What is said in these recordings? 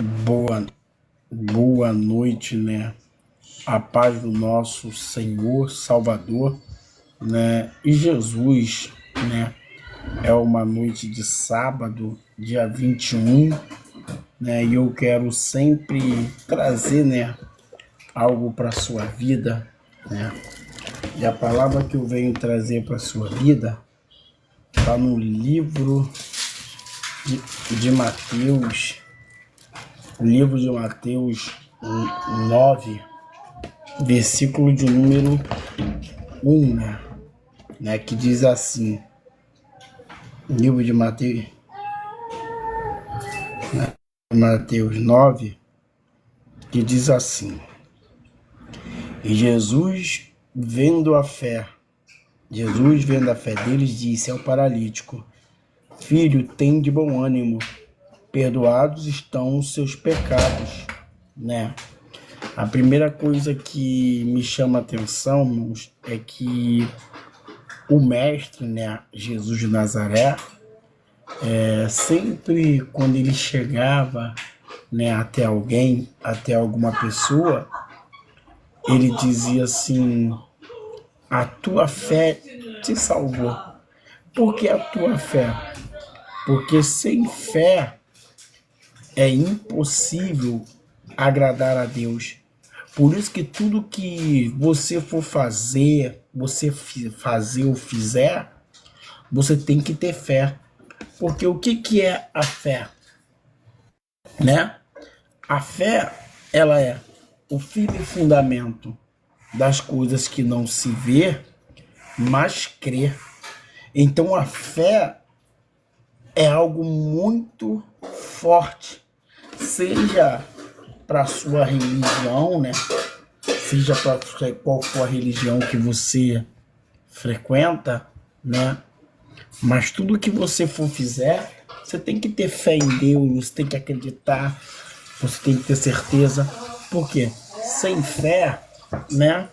Boa, boa noite, né? A paz do nosso Senhor, Salvador, né? E Jesus, né? É uma noite de sábado, dia 21, né? E eu quero sempre trazer, né? Algo para sua vida, né? E a palavra que eu venho trazer para sua vida está no livro de Mateus, o livro de Mateus 9, versículo de número 1, né, que diz assim, livro de Mateus 9, que diz assim: E Jesus vendo a fé deles, disse ao paralítico: Filho, tem de bom ânimo, perdoados estão os seus pecados, né? A primeira coisa que me chama a atenção, irmãos, é que o mestre, né, Jesus de Nazaré, sempre quando ele chegava, né, até alguém, até alguma pessoa, ele dizia assim: a tua fé te salvou. Por que a tua fé? Porque sem fé é impossível agradar a Deus. Por isso que tudo que você for fazer, ou fizer, você tem que ter fé. Porque o que é a fé? Né? A fé, ela é o firme fundamento das coisas que não se vê, mas crê. Então a fé é algo muito forte, seja para sua religião, né? Seja para qual for a religião que você frequenta, né? Mas tudo que você for fizer, você tem que ter fé em Deus, você tem que acreditar, você tem que ter certeza. Por quê? Sem fé, né?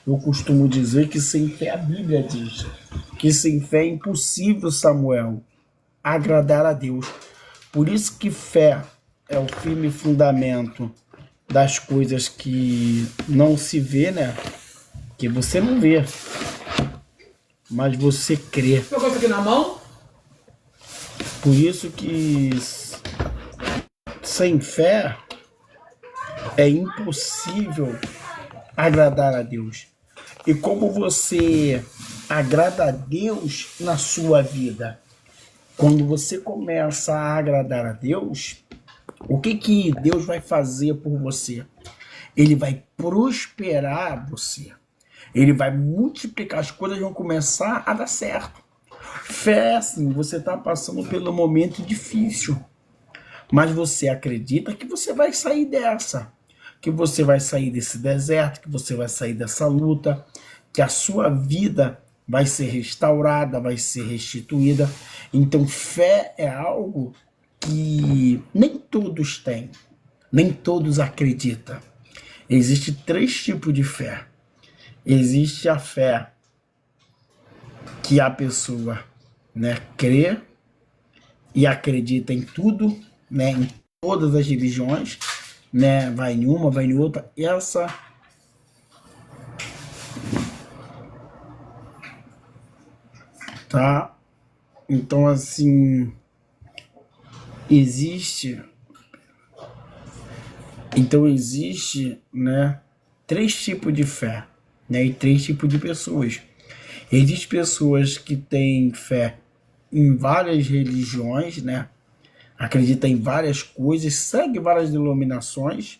Eu costumo dizer que sem fé, a Bíblia diz que sem fé é impossível, Samuel, agradar a Deus. Por isso que fé é o firme fundamento das coisas que não se vê, né? Que você não vê, mas você crê. Pegou isso aqui na mão? Por isso que sem fé é impossível agradar a Deus. E como você agrada a Deus na sua vida? Quando você começa a agradar a Deus, o que Deus vai fazer por você? Ele vai prosperar você. Ele vai multiplicar, as coisas vão começar a dar certo. Fé é assim, você está passando pelo momento difícil, mas você acredita que você vai sair dessa, que você vai sair desse deserto, que você vai sair dessa luta, que a sua vida vai ser restaurada, vai ser restituída. Então fé é algo que nem todos têm, nem todos acreditam. Existem 3 tipos de fé. Existe a fé que a pessoa, né, crê e acredita em tudo, né, em todas as religiões, né, vai em uma, vai em outra. Essa tá? Então assim, existe, né, 3 tipos de fé, né, e 3 tipos de pessoas. Existem pessoas que têm fé em várias religiões, né? Acredita em várias coisas, segue várias denominações.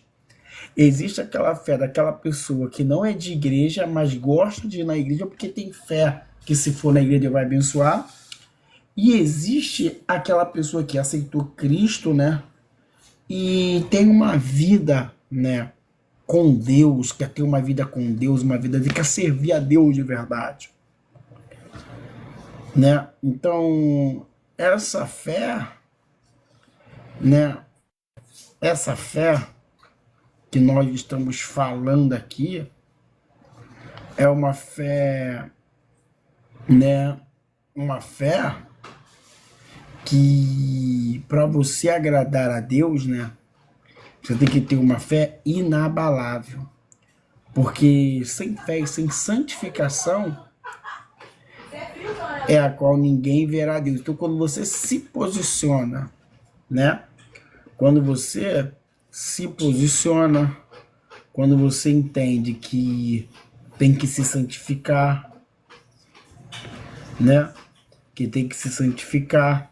Existe aquela fé daquela pessoa que não é de igreja, mas gosta de ir na igreja porque tem fé que se for na igreja vai abençoar. E existe aquela pessoa que aceitou Cristo, né? E tem uma vida, né, com Deus, quer ter uma vida com Deus, uma vida que quer servir a Deus de verdade, né? Então, essa fé, né? Essa fé que nós estamos falando aqui é uma fé, né? Uma fé que para você agradar a Deus, né? Você tem que ter uma fé inabalável. Porque sem fé e sem santificação é a qual ninguém verá Deus. Então, quando você se posiciona, né? Quando você se posiciona, quando você entende que tem que se santificar, né? Que tem que se santificar,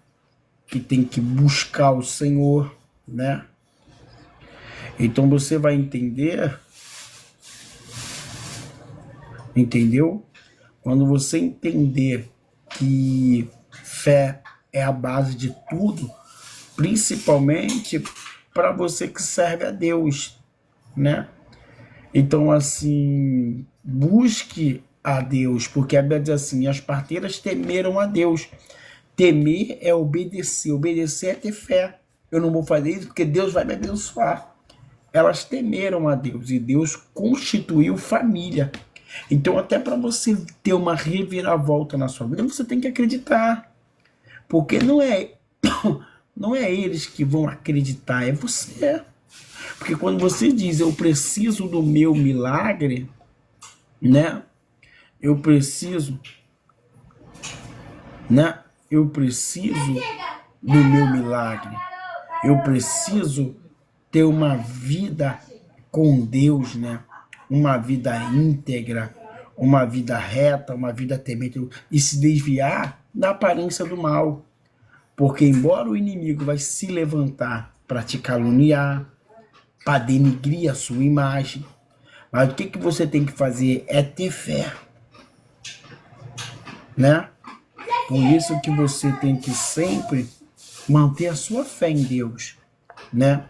que tem que buscar o Senhor, né? Então você vai entender, entendeu? Quando você entender que fé é a base de tudo, principalmente para você que serve a Deus, né? Então, assim, busque a Deus, porque a Bíblia diz assim, as parteiras temeram a Deus. Temer é obedecer, obedecer é ter fé. Eu não vou fazer isso porque Deus vai me abençoar. Elas temeram a Deus e Deus constituiu família. Então, até para você ter uma reviravolta na sua vida, você tem que acreditar. Porque não é eles que vão acreditar, é você. Porque quando você diz, eu preciso do meu milagre, né? Eu preciso, né? Eu preciso do meu milagre. Eu preciso ter uma vida com Deus, né? Uma vida íntegra, uma vida reta, uma vida temente, e se desviar da aparência do mal. Porque embora o inimigo vai se levantar para te caluniar, para denigrir a sua imagem, mas o que você tem que fazer é ter fé, né? Por isso que você tem que sempre manter a sua fé em Deus, né?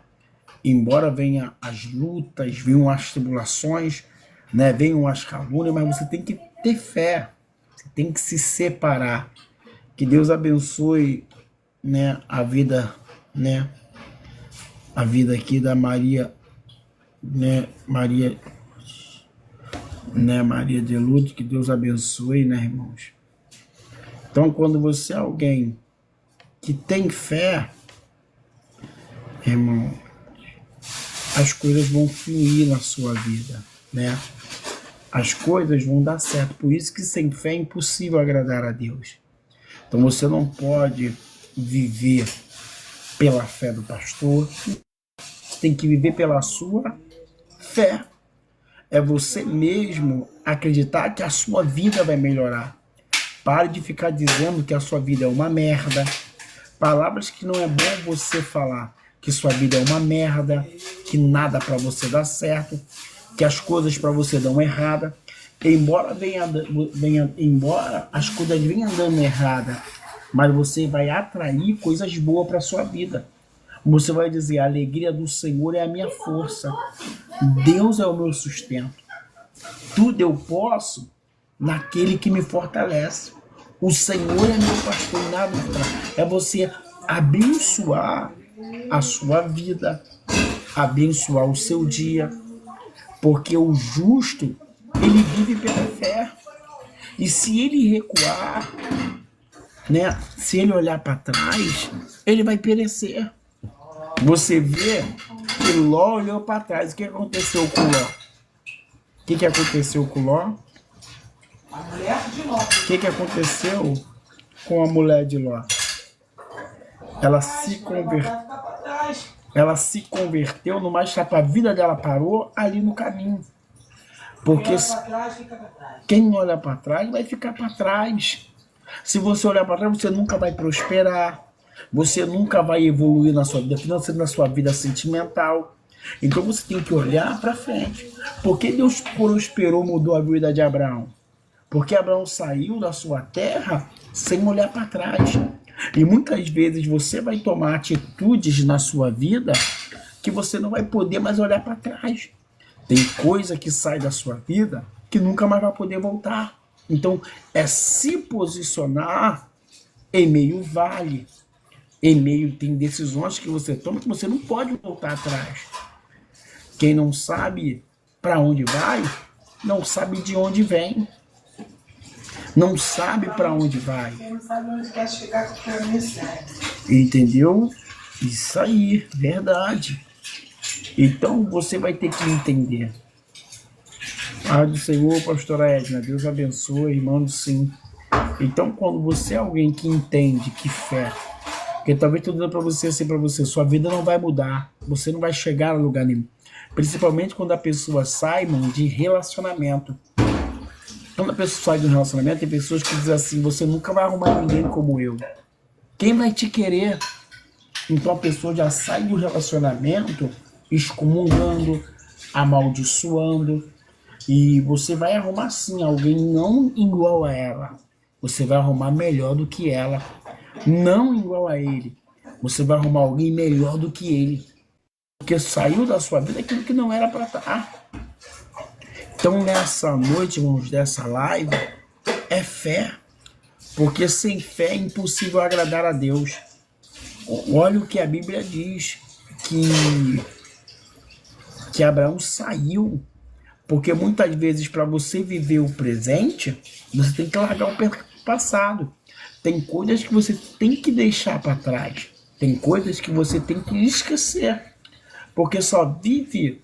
Embora venham as lutas, venham as tribulações, né? Venham as calúnias, mas você tem que ter fé, você tem que se separar. Que Deus abençoe, né, a vida, né? A vida aqui da Maria, né? Maria de Lourdes, que Deus abençoe, né, irmãos? Então, quando você é alguém que tem fé, irmão, as coisas vão fluir na sua vida, né? As coisas vão dar certo. Por isso que sem fé é impossível agradar a Deus. Então, você não pode viver pela fé do pastor, você tem que viver pela sua fé. É você mesmo acreditar que a sua vida vai melhorar. Pare de ficar dizendo que a sua vida é uma merda. Palavras que não é bom você falar. Que sua vida é uma merda, que nada para você dá certo, que as coisas para você dão errada. Embora as coisas venham andando errada, mas você vai atrair coisas boas para sua vida. Você vai dizer, a alegria do Senhor é a minha força. Deus é o meu sustento. Tudo eu posso naquele que me fortalece. O Senhor é meu pastor e nada me faltará. É você abençoar a sua vida, abençoar o seu dia, porque o justo, ele vive pela fé. E se ele recuar, né, se ele olhar para trás, ele vai perecer. Você vê que Ló olhou para trás. O que aconteceu com Ló? O que aconteceu com Ló? A mulher de Ló. O que aconteceu com a mulher de Ló? Ela se converteu no mais a vida dela parou ali no caminho. Porque quem olha para trás vai ficar para trás. Se você olhar para trás, você nunca vai prosperar. Você nunca vai evoluir na sua vida financeira, na sua vida sentimental. Então você tem que olhar para frente. Por que Deus prosperou, mudou a vida de Abraão? Porque Abraão saiu da sua terra sem olhar para trás. E muitas vezes você vai tomar atitudes na sua vida que você não vai poder mais olhar para trás. Tem coisa que sai da sua vida que nunca mais vai poder voltar. Então é se posicionar em meio vale. Em meio tem decisões que você toma que você não pode voltar atrás. Quem não sabe para onde vai, não sabe de onde vem. Não sabe para onde vai. Quem não sabe onde quer chegar com o caminho certo. Entendeu? Isso aí, verdade. Então você vai ter que entender. Paz do Senhor, pastora Edna, Deus abençoe, irmão, sim. Então, quando você é alguém que entende que fé, porque talvez estou dizendo para você assim, para você, sua vida não vai mudar, você não vai chegar a lugar nenhum. Principalmente quando a pessoa sai, mano, de relacionamento. Quando a pessoa sai de um relacionamento, tem pessoas que dizem assim, você nunca vai arrumar ninguém como eu. Quem vai te querer? Então a pessoa já sai do relacionamento excomungando, amaldiçoando, e você vai arrumar sim alguém não igual a ela. Você vai arrumar melhor do que ela, não igual a ele. Você vai arrumar alguém melhor do que ele, porque saiu da sua vida aquilo que não era para estar. Então nessa noite, irmãos, dessa live, é fé, porque sem fé é impossível agradar a Deus. Olha o que a Bíblia diz, que Abraão saiu, porque muitas vezes para você viver o presente, você tem que largar o passado. Tem coisas que você tem que deixar para trás, tem coisas que você tem que esquecer, porque só vive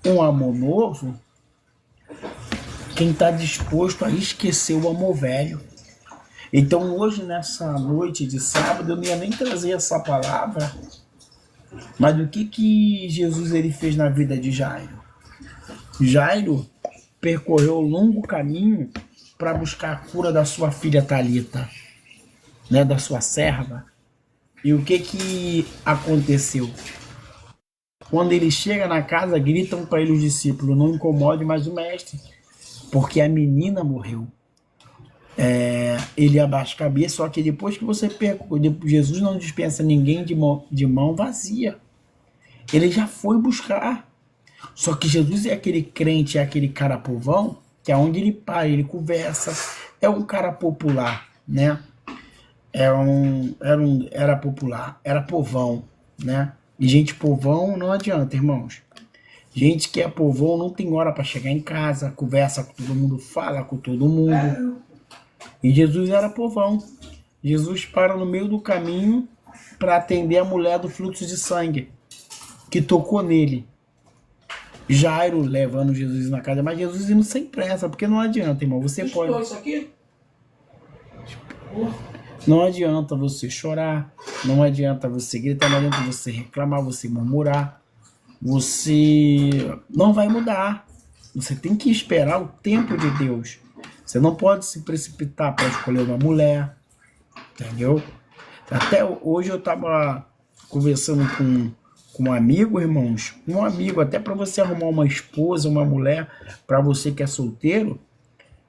um amor novo quem está disposto a esquecer o amor velho. Então hoje, nessa noite de sábado, eu não ia nem trazer essa palavra, mas o que Jesus ele fez na vida de Jairo? Jairo percorreu um longo caminho para buscar a cura da sua filha Talita, né, da sua serva. E o que aconteceu? Quando ele chega na casa, gritam para ele os discípulos, não incomode mais o mestre, porque a menina morreu. Ele abaixa a cabeça, só que depois que você percorre, Jesus não dispensa ninguém de mão vazia. Ele já foi buscar. Só que Jesus é aquele crente, é aquele cara povão, que é onde ele para, ele conversa, é um cara popular, né? Era popular, era povão, né? E gente povão não adianta, irmãos. Gente que é povão não tem hora para chegar em casa, conversa com todo mundo, fala com todo mundo. E Jesus era povão. Jesus para no meio do caminho para atender a mulher do fluxo de sangue, que tocou nele. Jairo levando Jesus na casa, mas Jesus indo sem pressa, porque não adianta, irmão. Você pode. Isso aqui? Não adianta você chorar, não adianta você gritar, não adianta você reclamar, você murmurar. Você não vai mudar. Você tem que esperar o tempo de Deus. Você não pode se precipitar para escolher uma mulher, entendeu? Até hoje eu estava conversando com um amigo, irmãos, um amigo, até para você arrumar uma esposa, uma mulher, para você que é solteiro,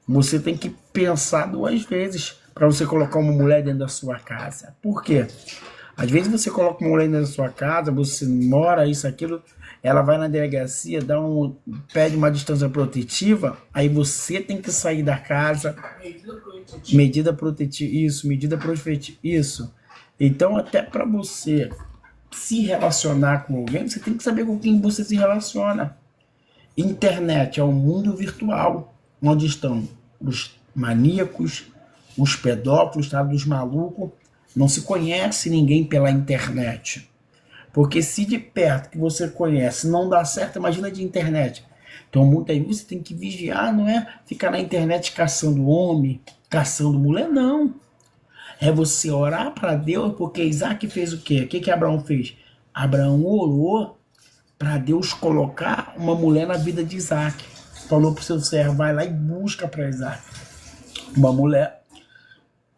você tem que pensar duas vezes para você colocar uma mulher dentro da sua casa. Por quê? Às vezes você coloca uma mulher dentro da sua casa, você mora, isso, aquilo, ela vai na delegacia, pede uma distância protetiva, aí você tem que sair da casa. Medida protetiva, isso, medida protetiva, isso. Então, até para você se relacionar com alguém, você tem que saber com quem você se relaciona. Internet é um mundo virtual, onde estão os maníacos, os pedófilos, sabe, os malucos. Não se conhece ninguém pela internet. Porque se de perto que você conhece não dá certo, imagina de internet. Então muitas vezes você tem que vigiar, não é ficar na internet caçando homem, caçando mulher, não. É você orar para Deus, porque Isaac fez o quê? O que Abraão fez? Abraão orou para Deus colocar uma mulher na vida de Isaac. Falou para o seu servo, vai lá e busca para Isaac uma mulher.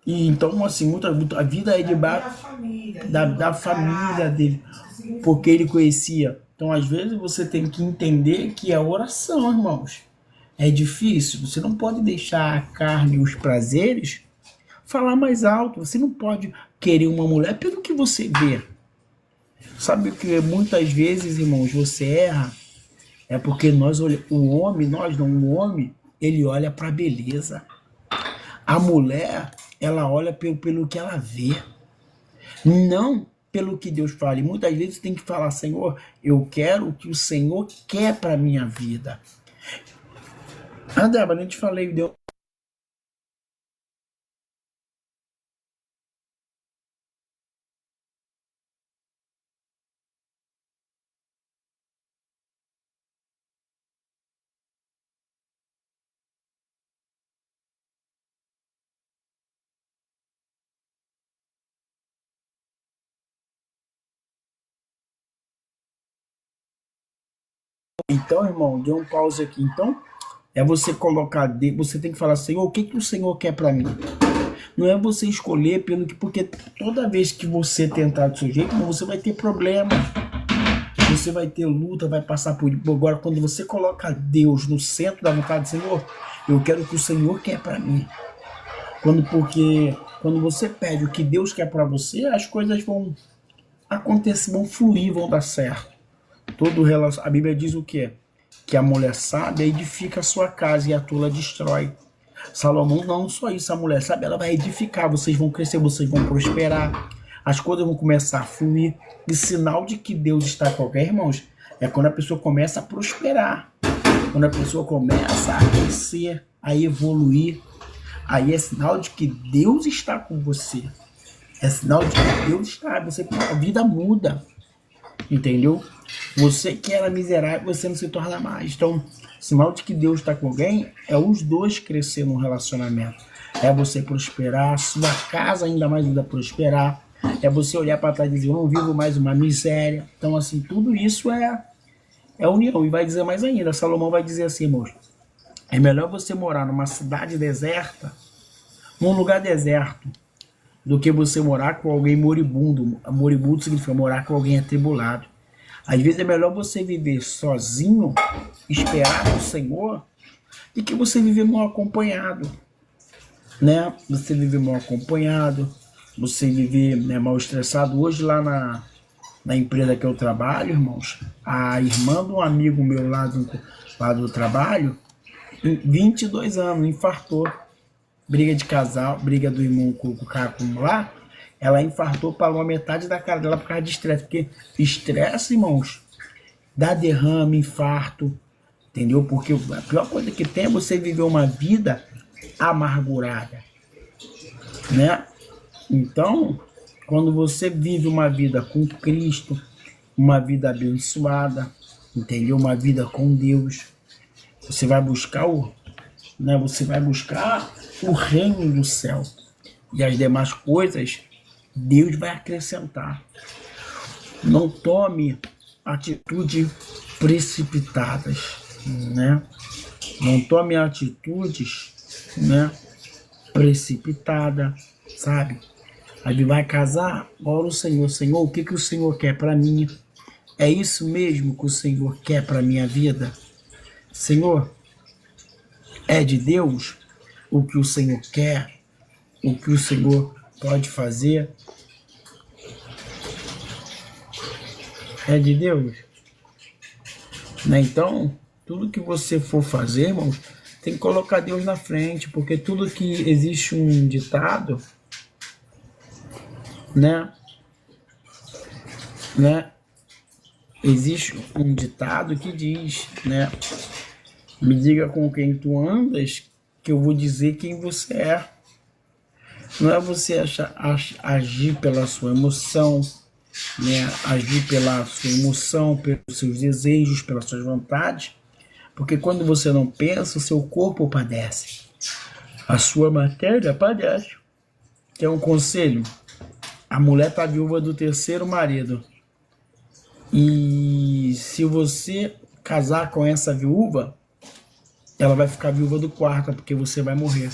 E então, assim, a vida é debaixo da família dele, porque ele conhecia. Então, às vezes, você tem que entender que é oração, irmãos. É difícil, você não pode deixar a carne e os prazeres falar mais alto. Você não pode querer uma mulher pelo que você vê. Sabe que muitas vezes, irmãos, você erra? É porque o homem, ele olha para a beleza. A mulher, ela olha pelo que ela vê, não pelo que Deus fala. E muitas vezes tem que falar, Senhor, eu quero o que o Senhor quer para minha vida. Débora, eu te falei, deu Então, irmão, dê um pause aqui. Então, é você colocar, você tem que falar, Senhor, o que que o Senhor quer para mim? Não é você escolher pelo que, porque toda vez que você tentar do seu jeito, você vai ter problema, você vai ter luta, vai passar por. Agora, quando você coloca Deus no centro da vontade do Senhor, eu quero o que o Senhor quer para mim. Porque quando você pede o que Deus quer para você, as coisas vão acontecer, vão fluir, vão dar certo. A Bíblia diz o quê? Que a mulher sábia edifica a sua casa e a tola destrói. Salomão não só isso, a mulher sábia, ela vai edificar, vocês vão crescer, vocês vão prosperar, as coisas vão começar a fluir. E sinal de que Deus está com alguém, irmãos, é quando a pessoa começa a prosperar, quando a pessoa começa a crescer, a evoluir. Aí é sinal de que Deus está com você. É sinal de que Deus está, a vida muda. Entendeu? Você que era miserável, você não se torna mais. Então, sinal de que Deus está com alguém é os dois crescer no relacionamento. É você prosperar, sua casa ainda mais ainda prosperar. É você olhar para trás e dizer, eu não vivo mais uma miséria. Então, assim, tudo isso é união. E vai dizer mais ainda, Salomão vai dizer assim, irmãos, é melhor você morar numa cidade deserta, num lugar deserto, do que você morar com alguém moribundo. Moribundo significa morar com alguém atribulado. Às vezes é melhor você viver sozinho, esperar no Senhor, do que você viver mal acompanhado, né? Você viver mal acompanhado, você viver, né, mal estressado. Hoje lá na empresa que eu trabalho, irmãos, a irmã de um amigo meu lá do trabalho, 22 anos, infartou. Briga de casal, briga do irmão com o cara lá, ela infartou, parou a metade da cara dela por causa de estresse. Porque estresse, irmãos, dá derrame, infarto, entendeu? Porque a pior coisa que tem é você viver uma vida amargurada, né? Então, quando você vive uma vida com Cristo, uma vida abençoada, entendeu? Uma vida com Deus, você vai buscar o reino do céu. E as demais coisas, Deus vai acrescentar. Não tome atitudes precipitadas, né? Não tome atitudes, né, precipitadas, sabe? Aí vai casar, ora o Senhor, Senhor, o que o Senhor quer para mim? É isso mesmo que o Senhor quer para minha vida? Senhor, é de Deus o que o Senhor quer, o que o Senhor pode fazer? É de Deus? Né? Então, tudo que você for fazer, irmãos, tem que colocar Deus na frente, porque tudo que existe um ditado, né? Existe um ditado que diz, né? Me diga com quem tu andas, que eu vou dizer quem você é. Não é você agir pela sua emoção, né? Agir pela sua emoção, pelos seus desejos, pelas suas vontades, porque quando você não pensa, o seu corpo padece, a sua matéria padece. Quer um conselho? A mulher está viúva do terceiro marido, e se você casar com essa viúva, ela vai ficar viúva do quarto, porque você vai morrer.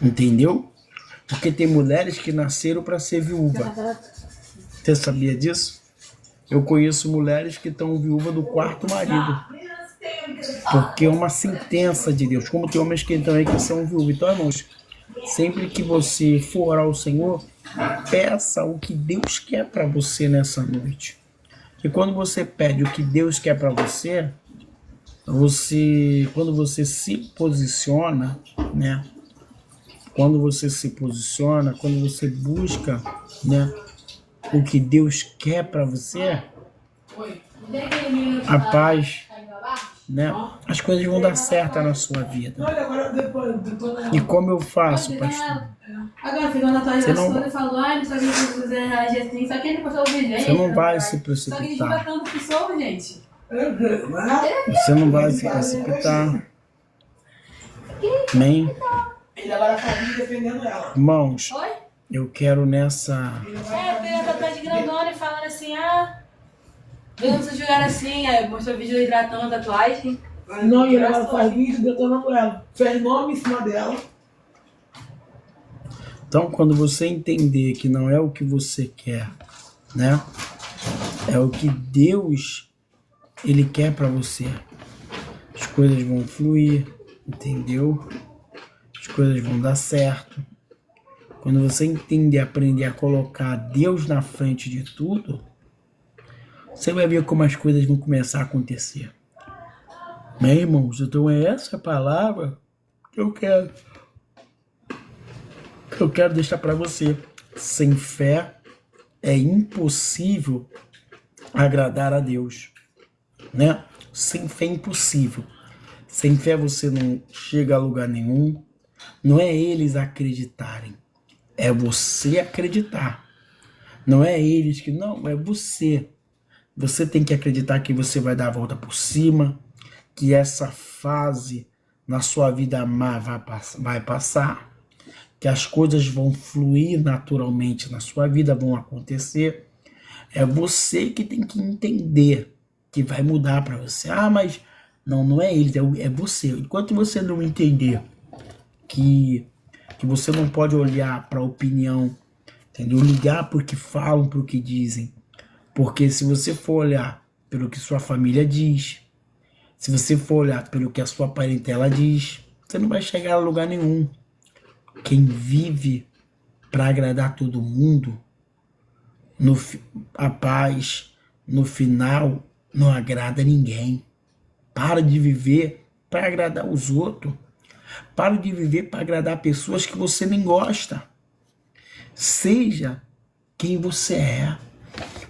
Entendeu? Porque tem mulheres que nasceram para ser viúva. Você sabia disso? Eu conheço mulheres que estão viúva do quarto marido, porque é uma sentença de Deus. Como tem homens que também que são viúvos. Então, irmãos, sempre que você for orar ao Senhor, peça o que Deus quer para você nessa noite. E quando você pede o que Deus quer para você, quando você se posiciona, né? Quando você se posiciona, quando você busca, né, o que Deus quer para você, a paz, né, as coisas vão dar certo na sua vida. E como eu faço, pastor? Você não vai se precipitar. Você não vai se precipitar. Amém? Ele agora tá vindo defendendo ela. Irmãos, Oi? eu quero nessa... Veio a tatuagem grandona e falando assim, Vendo vocês jogaram assim, aí mostrou vídeo hidratando a tatuagem. Não, e ela faz vídeo detonando ela. Fez nome em cima dela. Então, quando você entender que não é o que você quer, né? É o que Deus, Ele quer para você. As coisas vão fluir, entendeu? As coisas vão dar certo. Quando você entender, aprender a colocar Deus na frente de tudo, você vai ver como as coisas vão começar a acontecer. Meus irmãos, então é essa palavra que eu quero deixar para você. Sem fé é impossível agradar a Deus, né? Sem fé é impossível. Sem fé você não chega a lugar nenhum. Não é eles acreditarem, é você acreditar. Não é eles que não, é você. Você tem que acreditar que você vai dar a volta por cima, que essa fase na sua vida má vai passar, que as coisas vão fluir naturalmente na sua vida, vão acontecer. É você que tem que entender que vai mudar para você. Ah, mas não é eles, é você. Enquanto você não entender que você não pode olhar para a opinião, entendeu? Ligar para o que falam, para o que dizem. Porque se você for olhar pelo que sua família diz, se você for olhar pelo que a sua parentela diz, você não vai chegar a lugar nenhum. Quem vive para agradar todo mundo, a paz, no final, não agrada ninguém. Para de viver para agradar os outros. Para de viver para agradar pessoas que você nem gosta. Seja quem você é.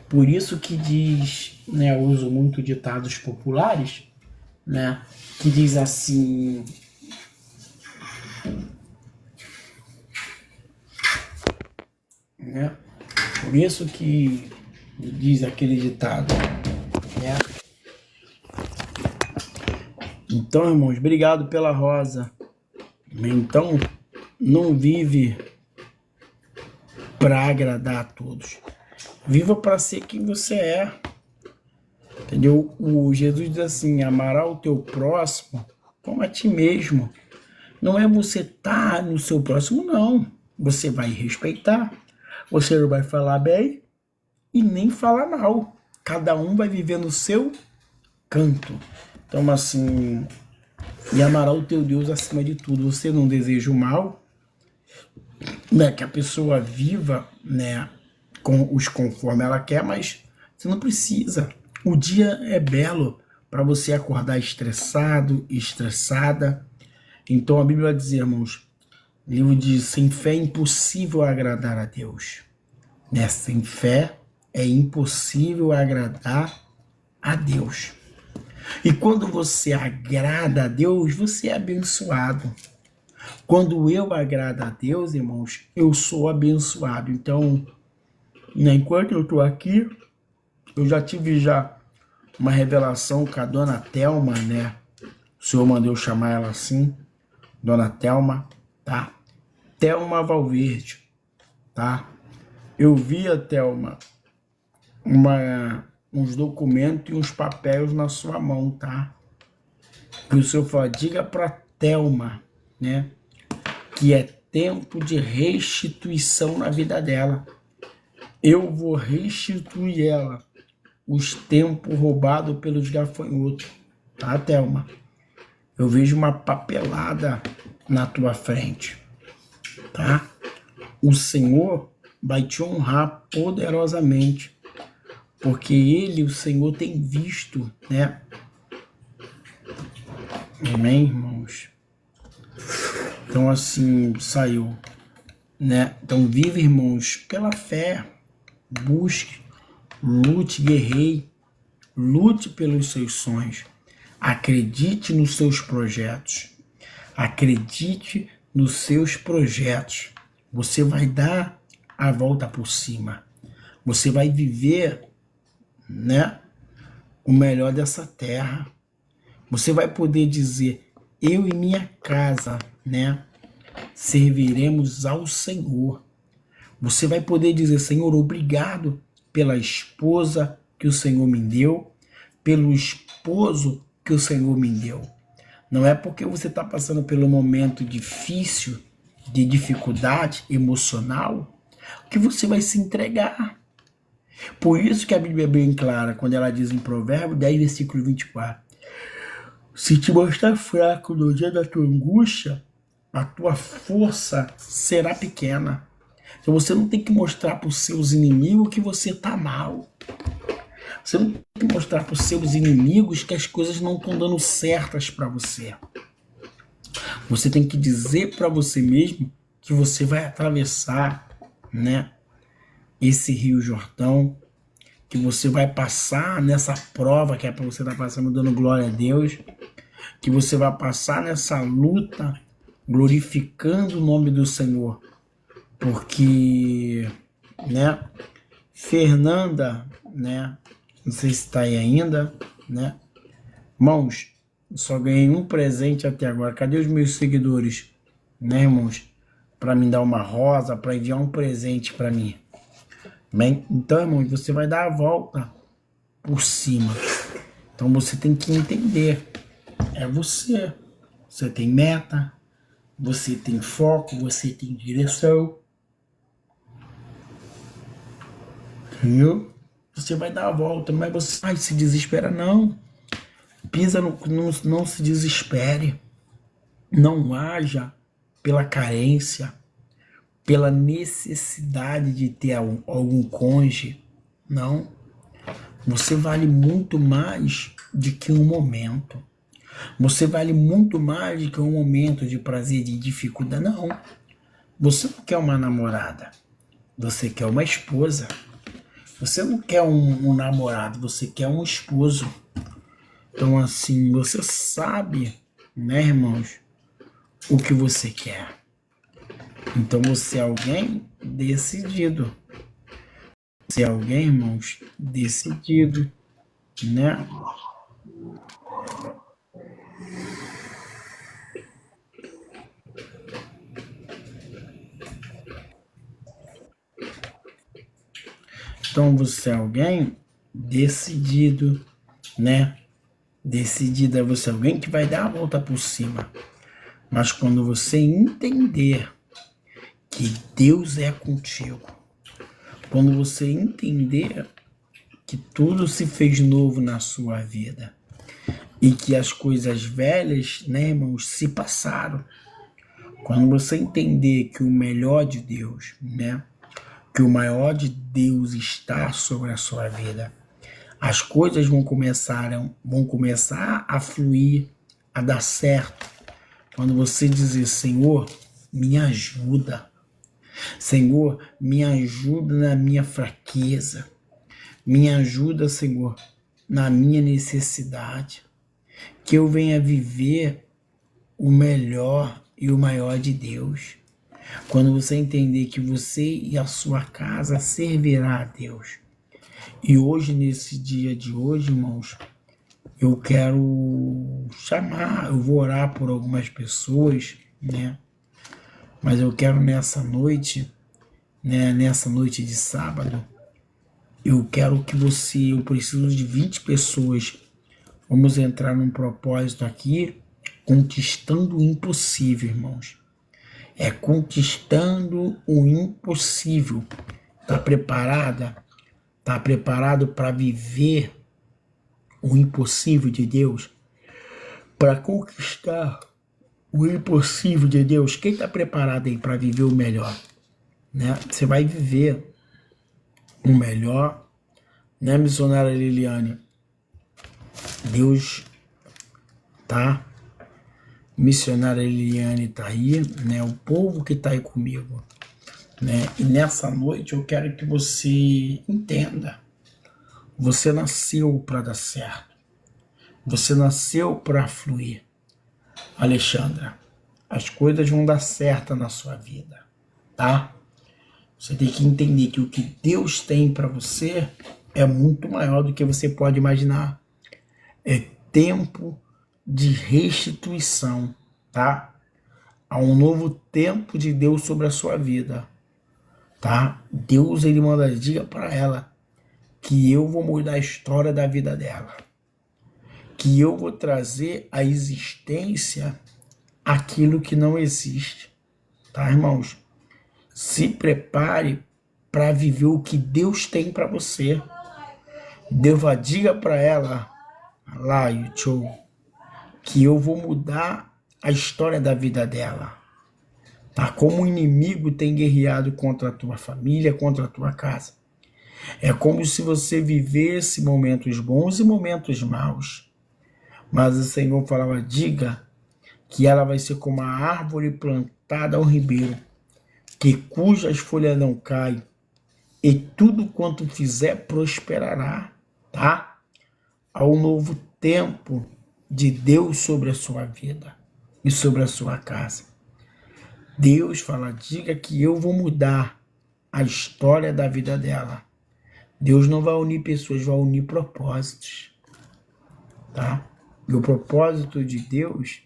Por isso que diz, né, eu uso muito ditados populares, né, que diz assim, né, por isso que diz aquele ditado, né. Então, irmãos, obrigado pela rosa. Então, não vive para agradar a todos. Viva para ser quem você é. Entendeu? O Jesus diz assim, amará o teu próximo como a ti mesmo. Não é você estar no seu próximo, não. Você vai respeitar. Você não vai falar bem e nem falar mal. Cada um vai viver no seu canto. Então, assim, e amará o teu Deus acima de tudo. Você não deseja o mal, né? Que a pessoa viva, né, com os conforme ela quer, mas você não precisa. O dia é belo para você acordar estressado, estressada. Então a Bíblia vai dizer, irmãos, o livro diz, sem fé é impossível agradar a Deus. Né? Sem fé é impossível agradar a Deus. E quando você agrada a Deus, você é abençoado. Quando eu agrado a Deus, irmãos, eu sou abençoado. Então, né, enquanto eu estou aqui, eu já tive uma revelação com a dona Thelma, né? O Senhor mandou chamar ela assim, dona Thelma, tá? Thelma Valverde, tá? Eu vi a Thelma, uns documentos e uns papéis na sua mão, tá? E o Senhor falou, diga para Thelma, né? Que é tempo de restituição na vida dela. Eu vou restituir ela os tempos roubados pelos gafanhotos, tá, Thelma? Eu vejo uma papelada na tua frente, tá? O Senhor vai te honrar poderosamente, porque Ele, o Senhor, tem visto, né? Amém, irmãos? Então, assim, saiu, né? Então, vive, irmãos, pela fé. Busque, lute, guerreie, lute pelos seus sonhos. Acredite nos seus projetos. Acredite nos seus projetos. Você vai dar a volta por cima. Você vai viver, né, o melhor dessa terra. Você vai poder dizer, eu e minha casa, né, serviremos ao Senhor. Você vai poder dizer, Senhor, obrigado pela esposa que o Senhor me deu, pelo esposo que o Senhor me deu. Não é porque você está passando pelo momento difícil, de dificuldade emocional, que você vai se entregar. Por isso que a Bíblia é bem clara, quando ela diz em Provérbios 10, versículo 24, se te mostrar fraco no dia da tua angústia, a tua força será pequena. Então você não tem que mostrar para os seus inimigos que você está mal. Você não tem que mostrar para os seus inimigos que as coisas não estão dando certas para você. Você tem que dizer para você mesmo que você vai atravessar, né, esse Rio Jordão, que você vai passar nessa prova que é para você estar passando dando glória a Deus, que você vai passar nessa luta glorificando o nome do Senhor, porque, né, Fernanda, né, não sei se está aí ainda, né, irmãos, só ganhei um presente até agora, cadê os meus seguidores, né, irmãos, para me dar uma rosa, para enviar um presente para mim? Bem, então, irmãos, você vai dar a volta por cima. Então você tem que entender, é você. Você tem meta, você tem foco, você tem direção. Entendeu? Você vai dar a volta, mas você se desespera, não. Pisa no, não se desespere. Não haja pela carência, pela necessidade de ter algum cônjuge. Não. Você vale muito mais do que um momento. Você vale muito mais do que um momento de prazer, de dificuldade. Não. Você não quer uma namorada. Você quer uma esposa. Você não quer um namorado. Você quer um esposo. Então, assim, você sabe, né, irmãos, o que você quer. Então, você é alguém decidido. Você é alguém, irmãos, decidido, né? Então, você é alguém decidido, né? Decidida, você é alguém que vai dar a volta por cima. Mas quando você entender que Deus é contigo, quando você entender que tudo se fez novo na sua vida e que as coisas velhas, né, irmãos, se passaram. Quando você entender que o melhor de Deus, né, que o maior de Deus está sobre a sua vida, as coisas vão começar a fluir, a dar certo. Quando você dizer, Senhor, me ajuda. Senhor, me ajuda na minha fraqueza. Me ajuda, Senhor, na minha necessidade. Que eu venha viver o melhor e o maior de Deus. Quando você entender que você e a sua casa servirá a Deus. E hoje, nesse dia de hoje, irmãos, eu quero chamar, eu vou orar por algumas pessoas, né? Mas eu quero nessa noite, né, nessa noite de sábado, eu quero que você, eu preciso de 20 pessoas. Vamos entrar num propósito aqui, conquistando o impossível, irmãos. É conquistando o impossível. Tá preparada? Tá preparado para viver o impossível de Deus? Para conquistar o impossível de Deus? Quem está preparado aí para viver o melhor? Né? Você vai viver o melhor, né, missionária Liliane? Deus, tá? Missionária Liliane tá aí, né? O povo que tá aí comigo, né? E nessa noite eu quero que você entenda. Você nasceu para dar certo. Você nasceu para fluir. Alexandra, as coisas vão dar certo na sua vida, tá? Você tem que entender que o que Deus tem para você é muito maior do que você pode imaginar. É tempo de restituição, tá? Há um novo tempo de Deus sobre a sua vida, tá? Deus, ele manda diga para ela que eu vou mudar a história da vida dela, que eu vou trazer à existência aquilo que não existe, tá, irmãos? Se prepare para viver o que Deus tem para você. Diga para ela, lá, YouTube, que eu vou mudar a história da vida dela. Tá? Como o inimigo tem guerreado contra a tua família, contra a tua casa. É como se você vivesse momentos bons e momentos maus. Mas o Senhor falava, diga que ela vai ser como a árvore plantada ao ribeiro, que cujas folhas não caem, e tudo quanto fizer prosperará, tá? Há um novo tempo de Deus sobre a sua vida e sobre a sua casa. Deus fala, diga que eu vou mudar a história da vida dela. Deus não vai unir pessoas, vai unir propósitos, tá? E o propósito de Deus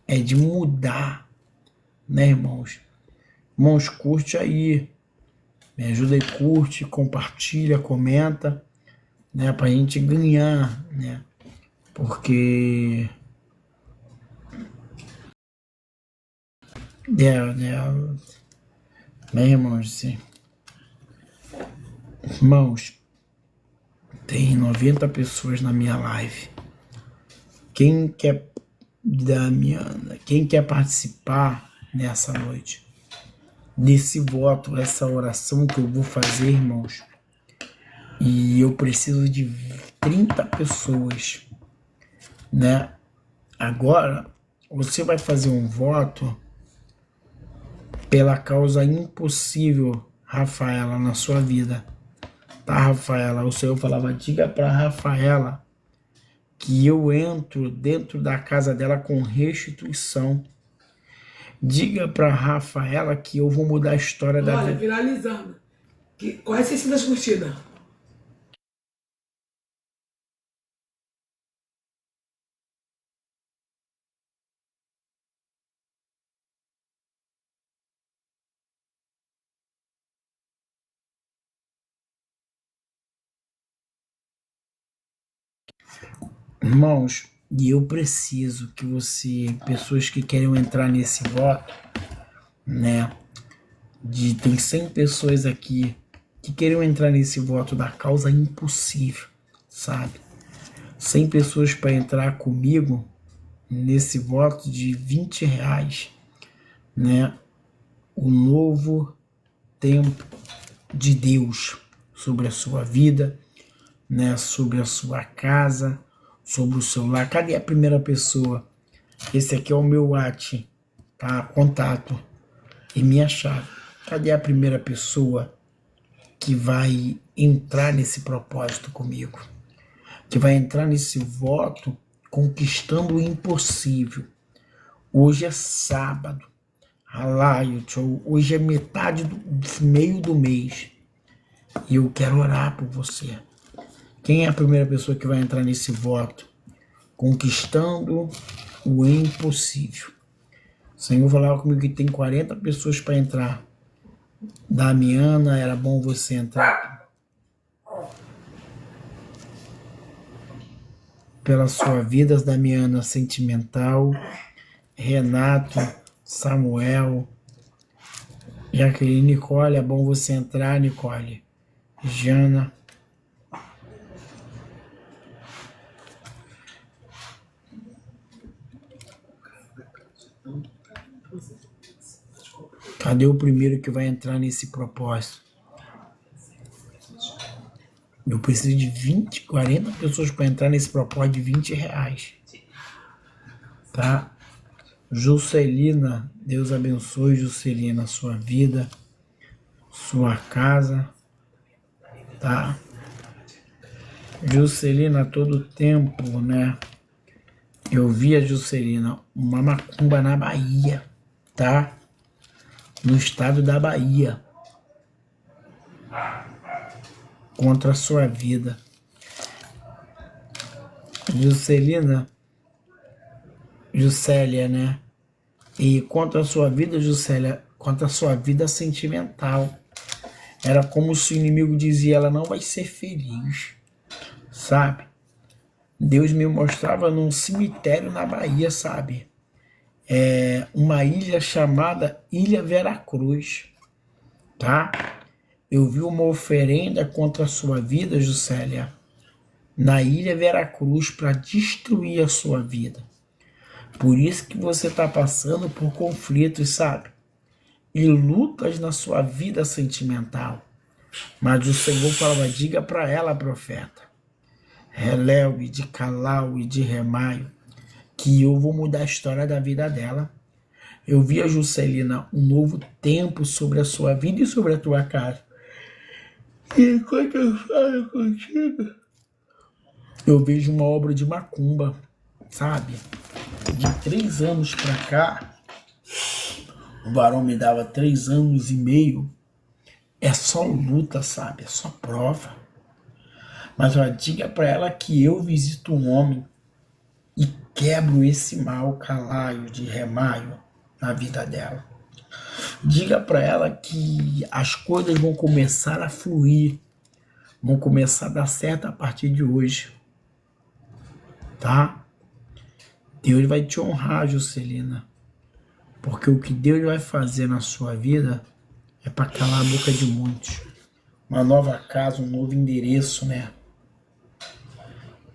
é de mudar, né, irmãos? Irmãos, curte aí, me ajuda aí, curte, compartilha, comenta, né, pra gente ganhar, né? Porque né, irmãos, assim, irmãos, tem 90 pessoas na minha live. Quem quer participar nessa noite desse voto, essa oração que eu vou fazer, irmãos? E eu preciso de 30 pessoas, né? Agora, você vai fazer um voto pela causa impossível, Rafaela, na sua vida. Tá, Rafaela? O Senhor falava, diga para Rafaela que eu entro dentro da casa dela com restituição. Diga para Rafaela que eu vou mudar a história da vida. Olha, finalizando. Quais 600 curtidas? Irmãos, e eu preciso que você, pessoas que querem entrar nesse voto, né? Tem 100 pessoas aqui que querem entrar nesse voto da causa impossível, sabe? 100 pessoas para entrar comigo nesse voto de R$20, né? O novo tempo de Deus sobre a sua vida, né? Sobre a sua casa, sobre o seu lar. Cadê a primeira pessoa? Esse aqui é o meu WhatsApp, tá? Contato e minha chave. Cadê a primeira pessoa que vai entrar nesse propósito comigo? Que vai entrar nesse voto conquistando o impossível. Hoje é sábado. Hoje é metade do meio do mês. E eu quero orar por você. Quem é a primeira pessoa que vai entrar nesse voto? Conquistando o impossível. O Senhor falava comigo que tem 40 pessoas para entrar. Damiana, era bom você entrar. Pela sua vida, Damiana, sentimental. Renato, Samuel, Jaqueline, Nicole, é bom você entrar, Nicole. Jana. Cadê o primeiro que vai entrar nesse propósito? Eu preciso de 40 pessoas para entrar nesse propósito de R$20. Tá? Juscelina, Deus abençoe, Juscelina, sua vida, sua casa, tá? Juscelina, todo tempo, né? Eu vi a Juscelina, uma macumba na Bahia, tá? No estado da Bahia, contra a sua vida. Juscelia, né? E contra a sua vida, Juscelia, contra a sua vida sentimental. Era como se o inimigo dizia, ela não vai ser feliz, sabe? Deus me mostrava num cemitério na Bahia, sabe? Uma ilha chamada Ilha Veracruz, tá? Eu vi uma oferenda contra a sua vida, Juscelia, na Ilha Veracruz para destruir a sua vida. Por isso que você está passando por conflitos, sabe? E lutas na sua vida sentimental. Mas o Senhor falava, diga para ela, profeta, Reléu e de Calau e de Remaio, que eu vou mudar a história da vida dela. Eu vi a Juscelina um novo tempo sobre a sua vida e sobre a tua casa. E enquanto eu falo contigo, eu vejo uma obra de macumba, sabe? De 3 anos pra cá, o varão me dava 3 anos e meio. É só luta, sabe? É só prova. Mas ó, diga pra ela que eu visito um homem e quebro esse mal calaio de Remaio na vida dela. Diga pra ela que as coisas vão começar a fluir, vão começar a dar certo a partir de hoje, tá? Deus vai te honrar, Juscelina, porque o que Deus vai fazer na sua vida é para calar a boca de muitos. Uma nova casa, um novo endereço, né?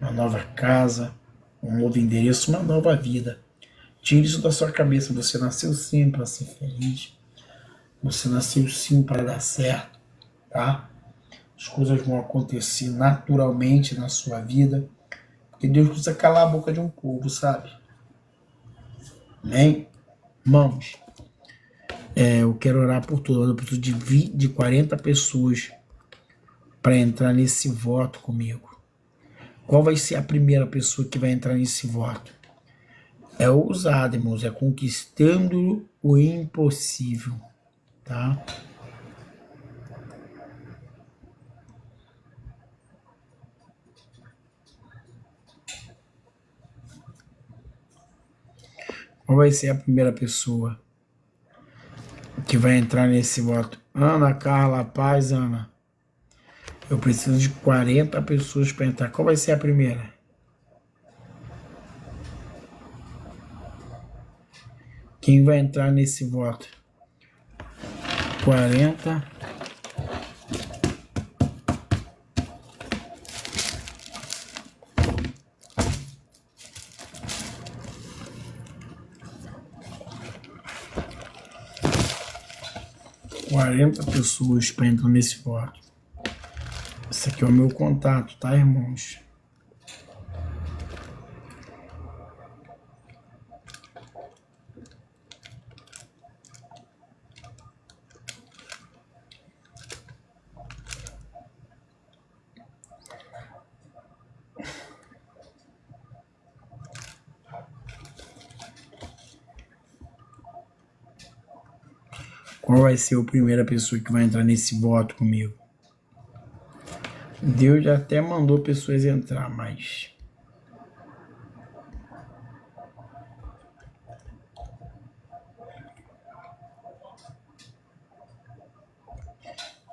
Uma nova casa, um novo endereço, uma nova vida. Tire isso da sua cabeça. Você nasceu sim para ser feliz. Você nasceu sim para dar certo, tá? As coisas vão acontecer naturalmente na sua vida, porque Deus precisa calar a boca de um povo, sabe? Amém? Irmãos, eu quero orar por todos. Eu preciso de 40 pessoas para entrar nesse voto comigo. Qual vai ser a primeira pessoa que vai entrar nesse voto? É ousado, irmãos, é conquistando o impossível, tá? Qual vai ser a primeira pessoa que vai entrar nesse voto? Ana Carla Paz, Ana. Eu preciso de 40 pessoas para entrar. Qual vai ser a primeira? Quem vai entrar nesse voto? 40. Pessoas para entrar nesse voto. Esse aqui é o meu contato, tá, irmãos? Qual vai ser a primeira pessoa que vai entrar nesse voto comigo? Deus já até mandou pessoas entrar, mas...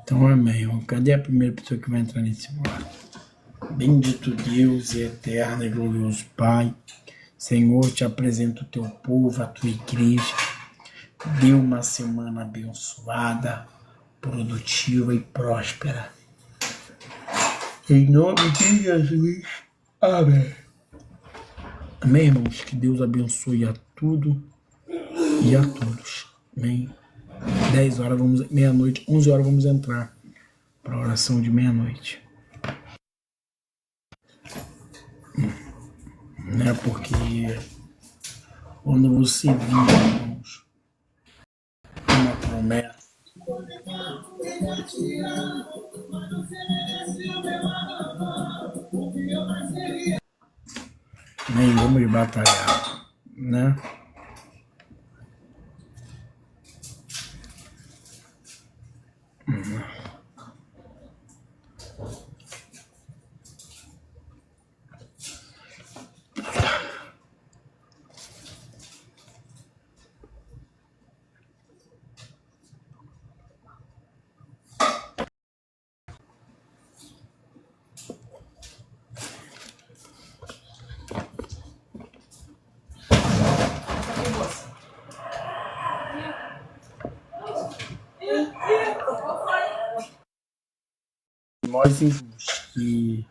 Então, amém. Cadê a primeira pessoa que vai entrar nesse voto? Bendito Deus e eterno e glorioso Pai. Senhor, te apresento o teu povo, a tua igreja. Dê uma semana abençoada, produtiva e próspera. Em nome de Jesus. Amém. Amém, irmãos? Que Deus abençoe a tudo e a todos. Amém. 10 horas, meia-noite, 11 horas vamos entrar para a oração de meia-noite. Né? Porque quando você vive, irmãos, uma promessa, nem vamos batalhar, né? nós entendemos que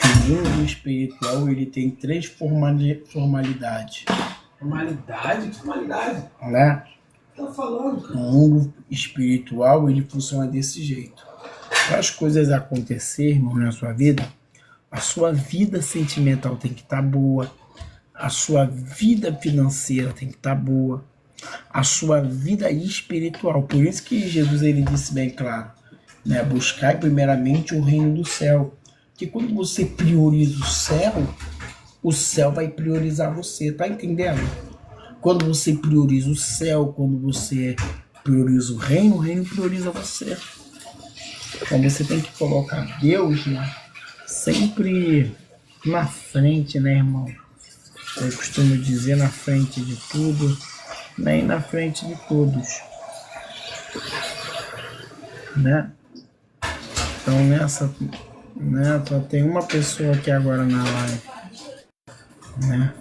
o mundo espiritual ele tem 3 formalidades, Formalidade? Que formalidade? né? Tá falando, cara? O mundo espiritual ele funciona desse jeito. Para as coisas acontecerem, irmão, na sua vida, a sua vida sentimental tem que estar boa, a sua vida financeira tem que estar boa, a sua vida espiritual. Por isso que Jesus ele disse bem claro, né? Buscai primeiramente o reino do céu. Que quando você prioriza o céu vai priorizar você, tá entendendo? Quando você prioriza o céu, quando você prioriza o reino prioriza você. Então você tem que colocar Deus, né, sempre na frente, né, irmão? Eu costumo dizer na frente de tudo, nem na frente de todos, né? Então nessa, né, só tem uma pessoa aqui agora na live, né?